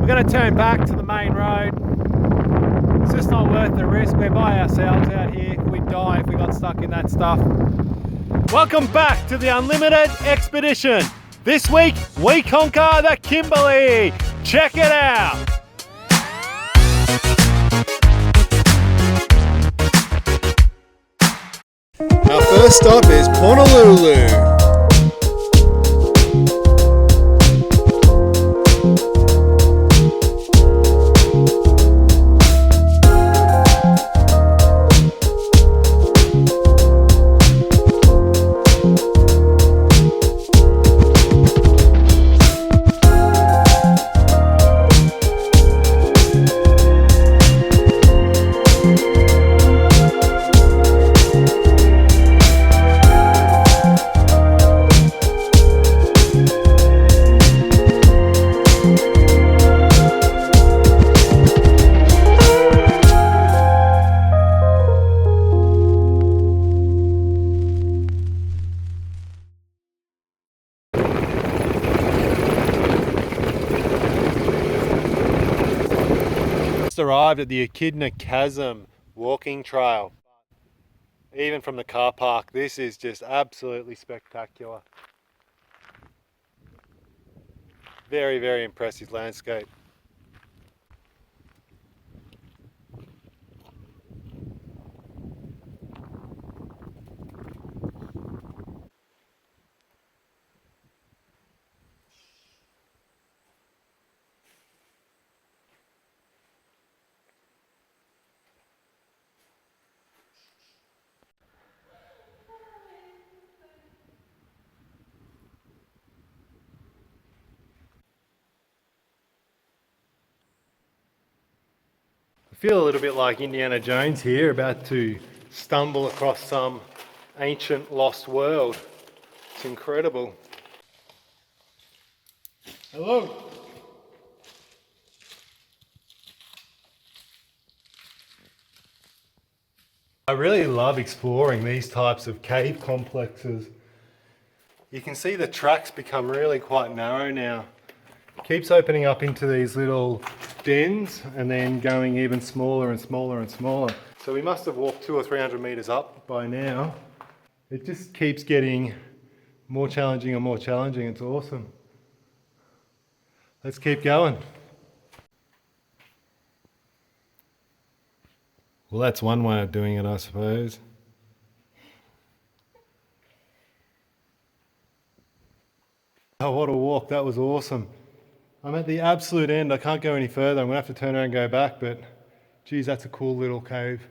going to turn back to the main road. It's just not worth the risk. We're by ourselves out here. We'd die if we got stuck in that stuff. Welcome back to the Unlimited Expedition. This week, we conquer the Kimberley. Check it out. Our first stop is Purnululu. Arrived at the Echidna Chasm walking trail. Even from the car park, this is just absolutely spectacular. Very, very impressive landscape. I feel a little bit like Indiana Jones here, about to stumble across some ancient lost world. It's incredible. Hello. I really love exploring these types of cave complexes. You can see the tracks become really quite narrow now. It keeps opening up into these little dens and then going even smaller and smaller and smaller. So we must have walked 200 or 300 meters up by now. It just keeps getting more challenging and more challenging. It's awesome. Let's keep going. Well, that's one way of doing it, I suppose. Oh, what a walk. That was awesome. I'm at the absolute end. I can't go any further. I'm going to have to turn around and go back, but geez, that's a cool little cave.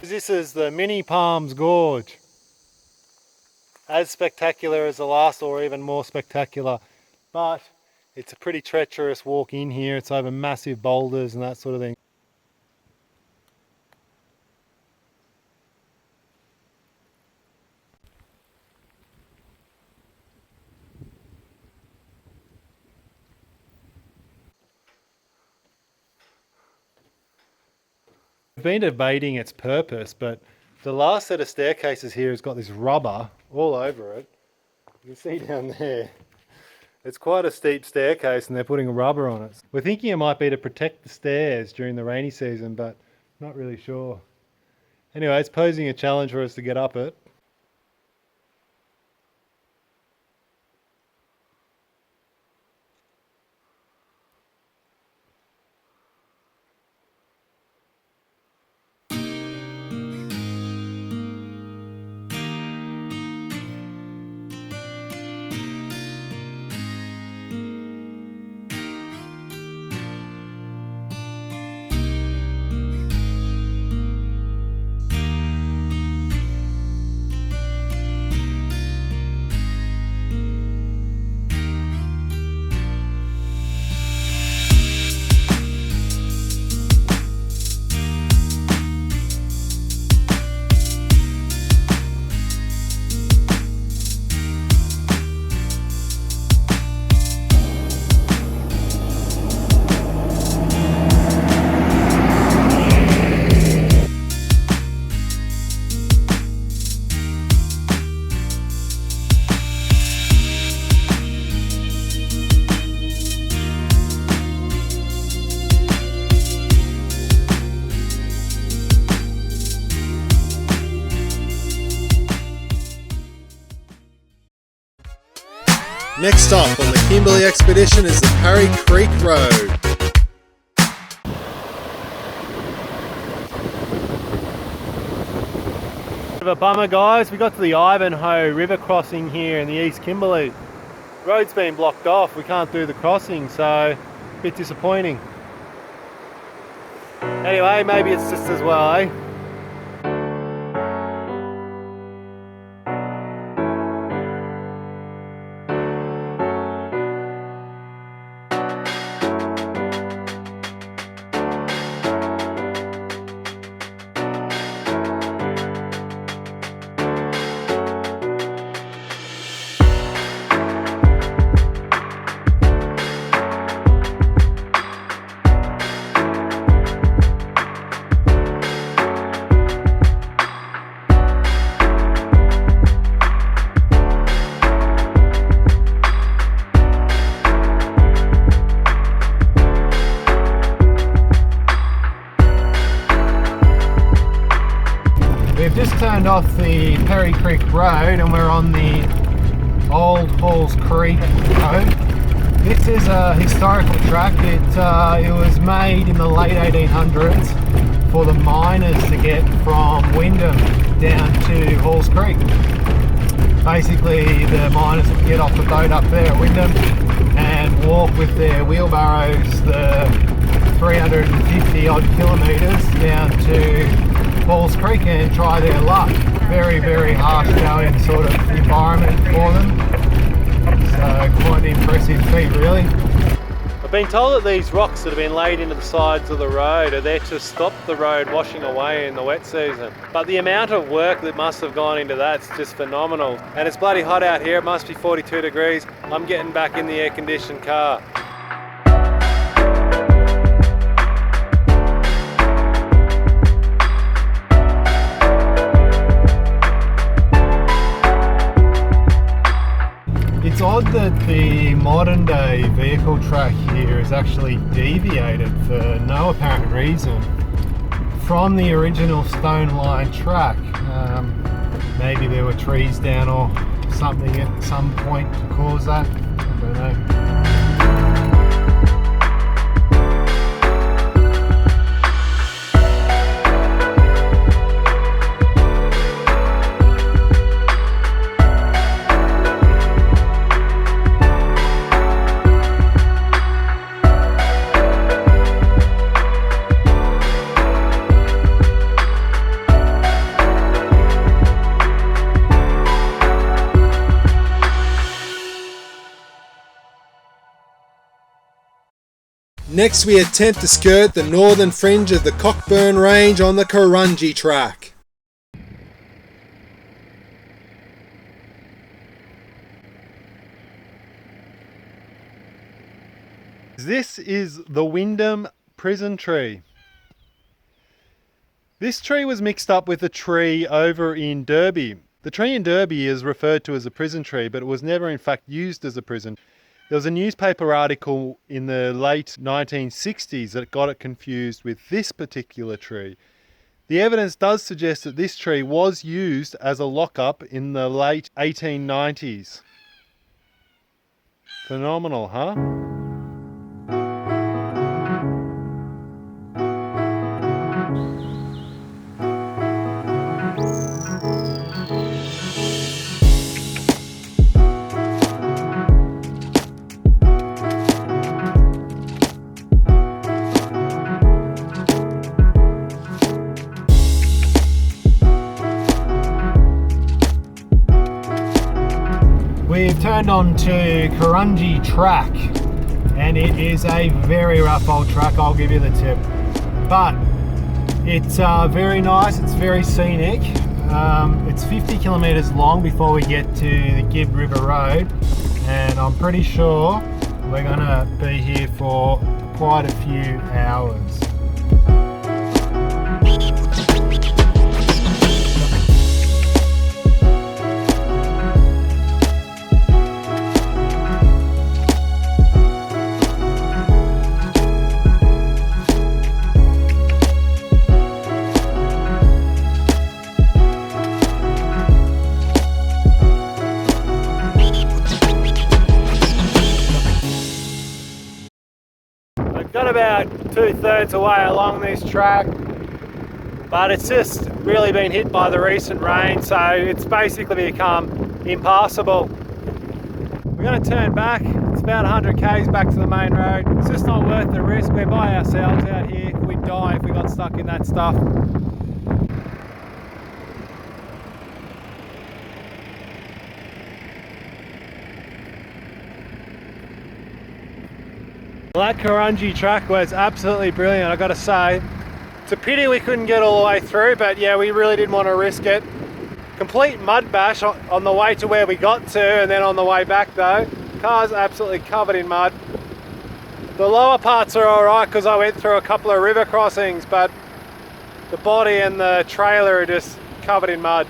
This is the Mini Palms Gorge. As spectacular as the last, or even more spectacular, but it's a pretty treacherous walk in here. It's over massive boulders and that sort of thing. I've been debating its purpose, but the last set of staircases here has got this rubber all over it. You can see down there. It's quite a steep staircase and they're putting rubber on it. We're thinking it might be to protect the stairs during the rainy season, but not really sure. Anyway, it's posing a challenge for us to get up it. Next stop on the Kimberley expedition is the Parry Creek Road. Bit of a bummer, guys. We got to the Ivanhoe River crossing here in the East Kimberley. Road's been blocked off. We can't do the crossing, so a bit disappointing. Anyway, maybe it's just as well, eh? We've just turned off the Parry Creek Road and we're on the Old Halls Creek Road. This is a historical track. It was made in the late 1800s for the miners to get from Wyndham down to Halls Creek. Basically, the miners would get off the boat up there at Wyndham and walk with their wheelbarrows the 350 odd kilometres down to Halls Creek and try their luck. Very, very harsh going sort of environment for them. So quite an impressive feat, really. I've been told that these rocks that have been laid into the sides of the road are there to stop the road washing away in the wet season. But the amount of work that must have gone into that's just phenomenal. And it's bloody hot out here. It must be 42 degrees. I'm getting back in the air-conditioned car. It's odd that the modern day vehicle track here is actually deviated for no apparent reason from the original stone line track. Maybe there were trees down or something at some point to cause that. I don't know. Next we attempt to skirt the northern fringe of the Cockburn Range on the Kurunji track. This is the Wyndham prison tree. This tree was mixed up with a tree over in Derby. The tree in Derby is referred to as a prison tree, but it was never in fact used as a prison. There was a newspaper article in the late 1960s that got it confused with this particular tree. The evidence does suggest that this tree was used as a lockup in the late 1890s. Phenomenal, huh? We've turned on to Kurunji track and it is a very rough old track, I'll give you the tip. But it's very nice, it's very scenic. It's 50 kilometres long before we get to the Gibb River Road, and I'm pretty sure we're gonna be here for quite a few hours. about 2/3 away along this track, but it's just really been hit by the recent rain, so it's basically become impassable. We're going to turn back. It's about 100 k's back to the main road. It's just not worth the risk. We're by ourselves out here. We'd die if we got stuck in that stuff. Well, that Kurunji track was absolutely brilliant, I gotta say. It's a pity we couldn't get all the way through, but yeah, we really didn't want to risk it. Complete mud bash on the way to where we got to, and then on the way back though. Car's absolutely covered in mud. The lower parts are alright because I went through a couple of river crossings, but the body and the trailer are just covered in mud.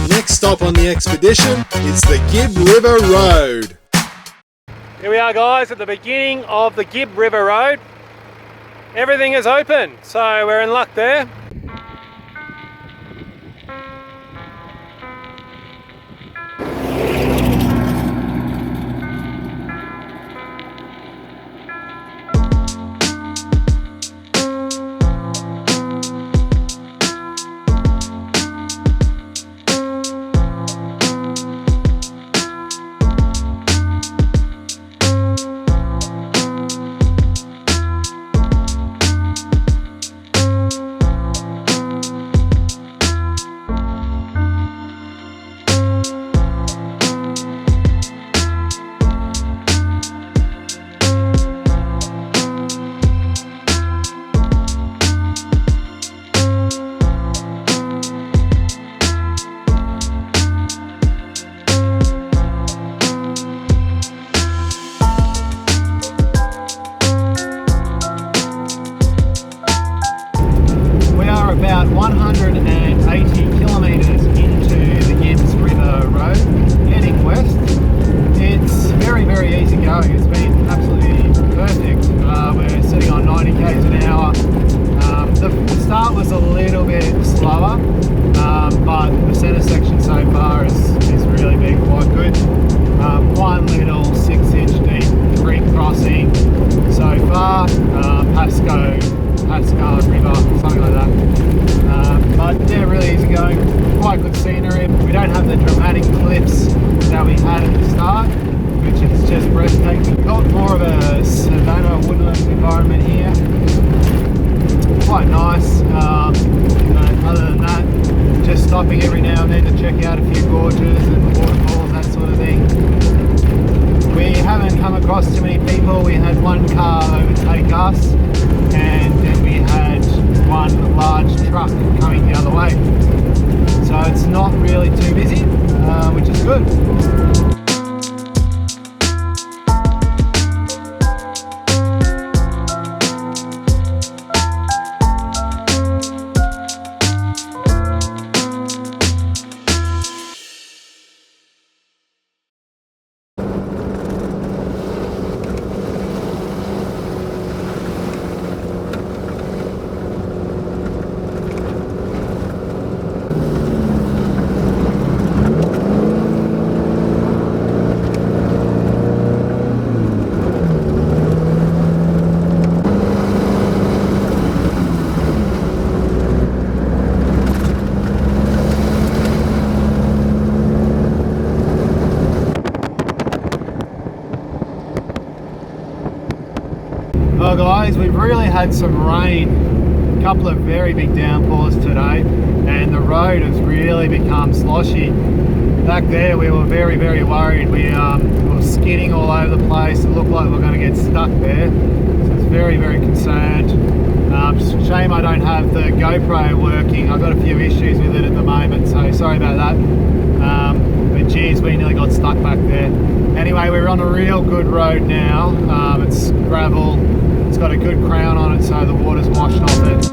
Next stop on the expedition is the Gibb River Road. Here we are, guys, at the beginning of the Gibb River Road. Everything is open, so we're in luck there. About 180 kilometres into the Gibbs River Road, heading west. It's very, very easy going. It's been absolutely perfect. We're sitting on 90 k's an hour. The start was a little bit slower, but the centre section so far has really been quite good. One little 6-inch deep creek crossing so far, Pasco River, something like that. But yeah, really easy going, quite good scenery. We don't have the dramatic cliffs that we had at the start, which is just breathtaking. Got more of a savanna woodland environment here. Quite nice. Other than that, just stopping every now and then to check out a few gorges and waterfalls, that sort of thing. We haven't come across too many people. We had one car overtake us, and then we had one large truck coming the other way. So it's not really too busy, which is good. Well guys, we've really had some rain, a couple of very big downpours today, and the road has really become sloshy. Back there we were very, very worried. We were skidding all over the place. It looked like we were going to get stuck there. So it's very, very concerned. Shame I don't have the GoPro working. I've got a few issues with it at the moment, so sorry about that. But geez, we nearly got stuck back there. Anyway, we're on a real good road now. It's gravel. It's got a good crown on it, so the water's washed off it.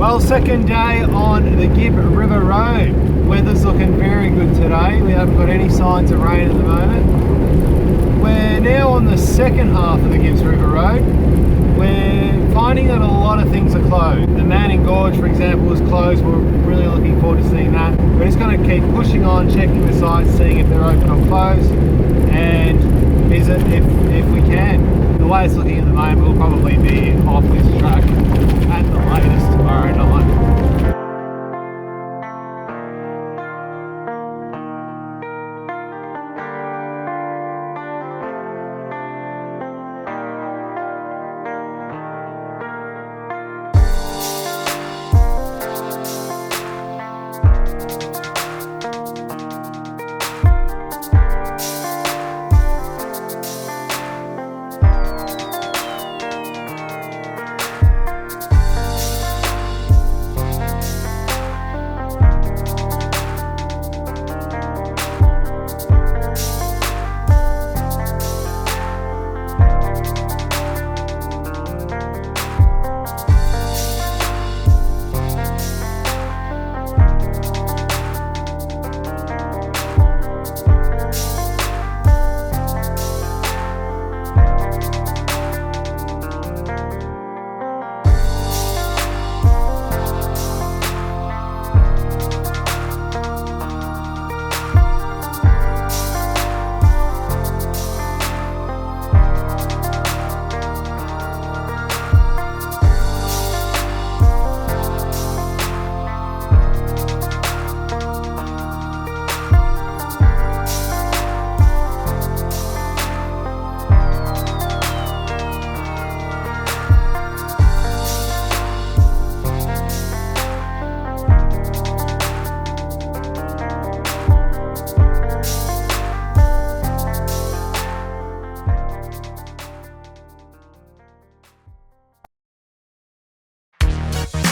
Well, second day on the Gibb River Road. Weather's looking very good today. We haven't got any signs of rain at the moment. We're now on the second half of the Gibbs River Road. We're finding that a lot of things are closed. The Manning Gorge, for example, is closed. We're really looking forward to seeing that. We're just going to keep pushing on, checking the sites, seeing if they're open or closed, and visit if we can. The way it's looking at the moment, we'll probably be off this track at the latest tomorrow night.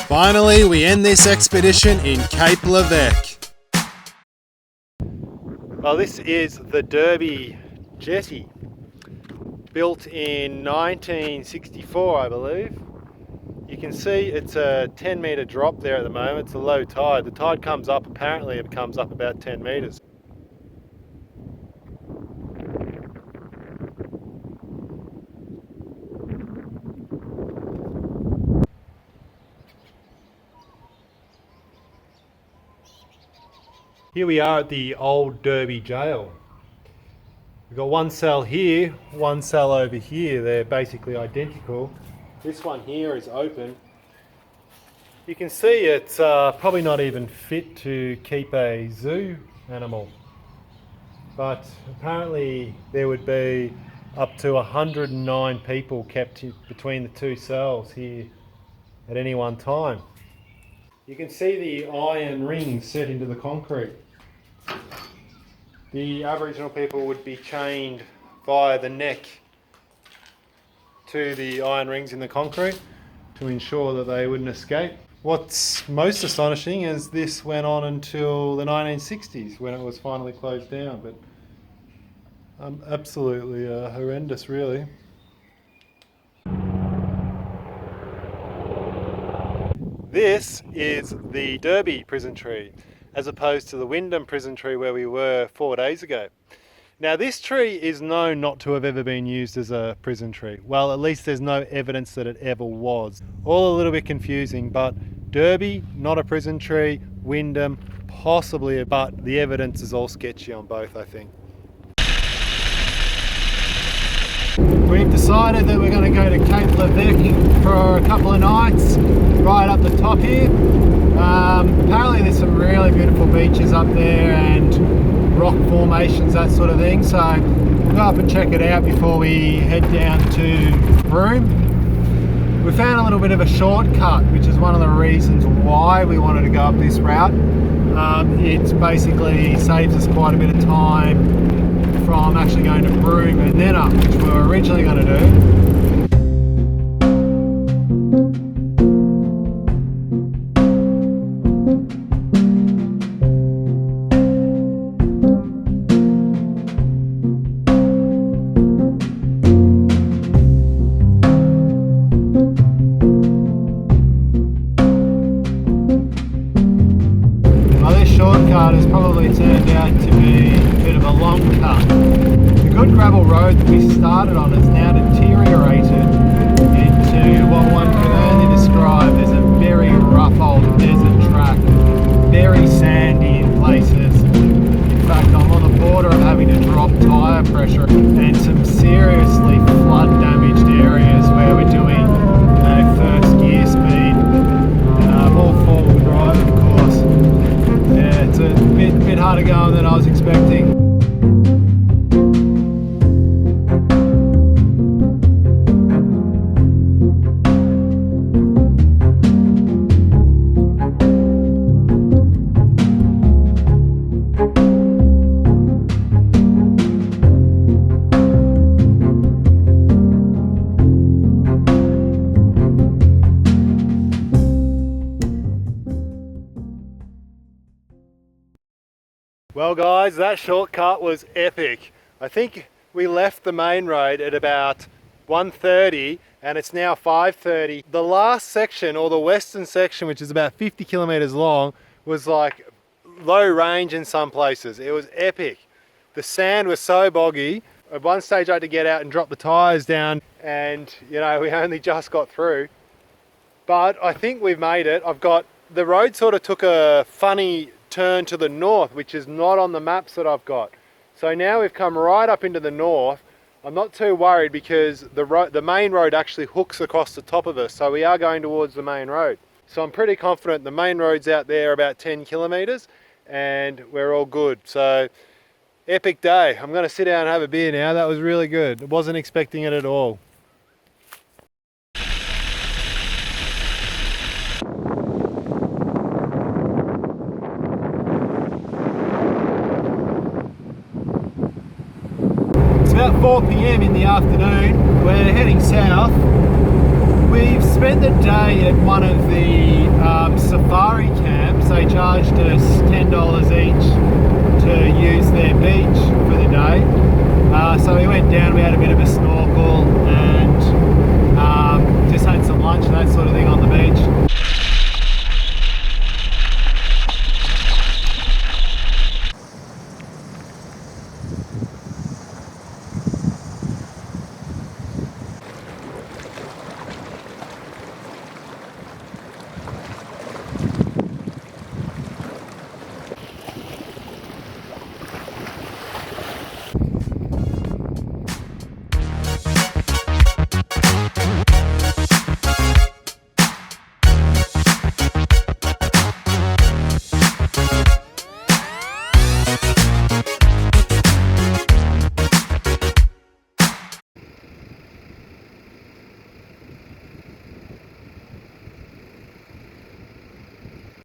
Finally, we end this expedition in Cape Leveque. Well, this is the Derby jetty, built in 1964, I believe. You can see it's a 10-metre drop there at the moment. It's a low tide. The tide comes up, apparently it comes up about 10 metres. Here we are at the old Derby jail. We've got one cell here, one cell over here. They're basically identical. This one here is open. You can see it's probably not even fit to keep a zoo animal. But apparently there would be up to 109 people kept between the two cells here at any one time. You can see the iron rings set into the concrete. The Aboriginal people would be chained via the neck to the iron rings in the concrete to ensure that they wouldn't escape. What's most astonishing is this went on until the 1960s when it was finally closed down, but absolutely horrendous, really. This is the Derby prison tree, as opposed to the Wyndham prison tree where we were 4 days ago. Now, this tree is known not to have ever been used as a prison tree. Well, at least there's no evidence that it ever was. All a little bit confusing, but Derby, not a prison tree, Wyndham, possibly, but the evidence is all sketchy on both, I think. We've decided that we're going to go to Cape Leveque for a couple of nights, right up the top here. Apparently there's some really beautiful beaches up there and rock formations, that sort of thing, so we'll go up and check it out before we head down to Broome. We found a little bit of a shortcut, which is one of the reasons why we wanted to go up this route. It basically saves us quite a bit of time from actually going to Broome and then up, which we were originally going to do. shortcut has probably turned out to be a bit of a long cut. The good gravel road that we started on has now deteriorated into what one can only describe as a very rough old desert track. Very sandy in places. In fact, I'm on the border of having to drop tyre pressure, and some seriously flood damaged areas where we're doing first gear speed. All four-wheel drive, of course. Yeah, it's a bit harder going than I was expecting. Well guys, that shortcut was epic. I think we left the main road at about 1:30 and it's now 5:30. The last section, or the western section, which is about 50 kilometers long, was like low range in some places. It was epic. The sand was so boggy. At one stage I had to get out and drop the tires down, and you know, we only just got through. But I think we've made it. The road sort of took a funny turn to the north, which is not on the maps that I've got. So now we've come right up into the north. I'm not too worried because the main road actually hooks across the top of us, so we are going towards the main road. So I'm pretty confident the main road's out there about 10 kilometers and we're all good. So epic day. I'm going to sit down and have a beer now. That was really good. I wasn't expecting it at all. About 4 p.m. in the afternoon. We're heading south. We've spent the day at one of the safari camps. They charged us $10 each to use their beach for the day. So we went down, we had a bit of a snorkel and just had some lunch and that sort of thing on the beach.